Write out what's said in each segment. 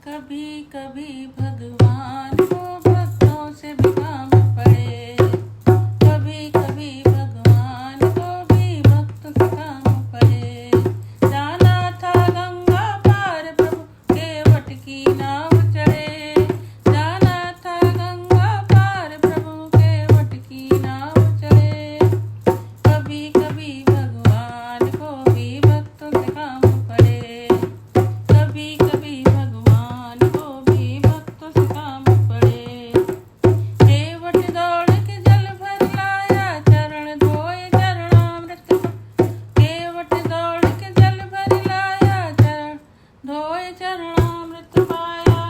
कभी कभी भगवान को भक्तों से भी काम पड़े, कभी कभी भगवान को भी भक्त से काम पड़े। जाना था गंगा पार प्रभु केवट की नाव चढ़े, जाना था गंगा पार प्रभु केवट की नाव चढ़े। कभी कभी भगवान को भी भक्तों से काम पड़े, कभी कभी भगवान को भी भक्तों से काम पड़े। केवट दौड़ के जल भर लाया चरण धोए चरणामृत, केवट दौड़ के जल भर लाया चरण धोए चरणामृत पाया।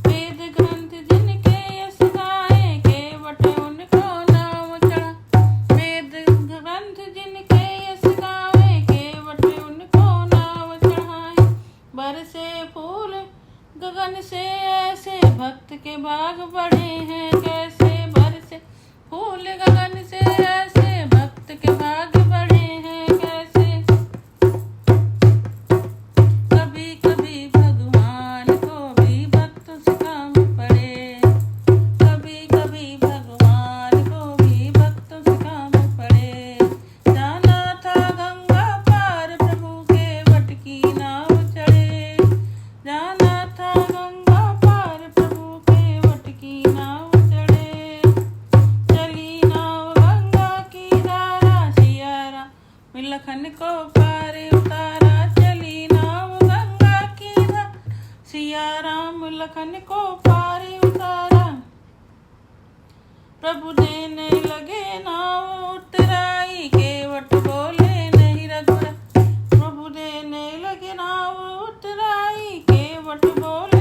वेद ग्रंथ जिनके यश गाए केवट उनको नाम चढ़ा, वेद ग्रंथ जिनके यश गावे केवट उनको नाम चढ़ाए। बरसे फूल गगन से ऐसे भक्त के भाग बढ़े हैं कैसे, बरसे फूल गगन से ऐसे भक्त के भाग बढ़े हैं कैसे। कभी कभी भगवान को भी भक्तों से काम पड़े, कभी कभी भगवान को भी भक्तों से काम पड़े। जाना था गंगा पार प्रभु केवट की नाव चढ़े, जाना था गंगा पार प्रभु केवट की नाव चढ़े। चली नाव गंगा की धारा सिया राम लखन को पार उतारा, चली नाव गंगा की धारा सिया राम लखन को पार उतारा। प्रभु देने लगे नाव उतराई केवट बोले नहीं रघुरा, प्रभु देने लगे नाव उतराई केवट बोले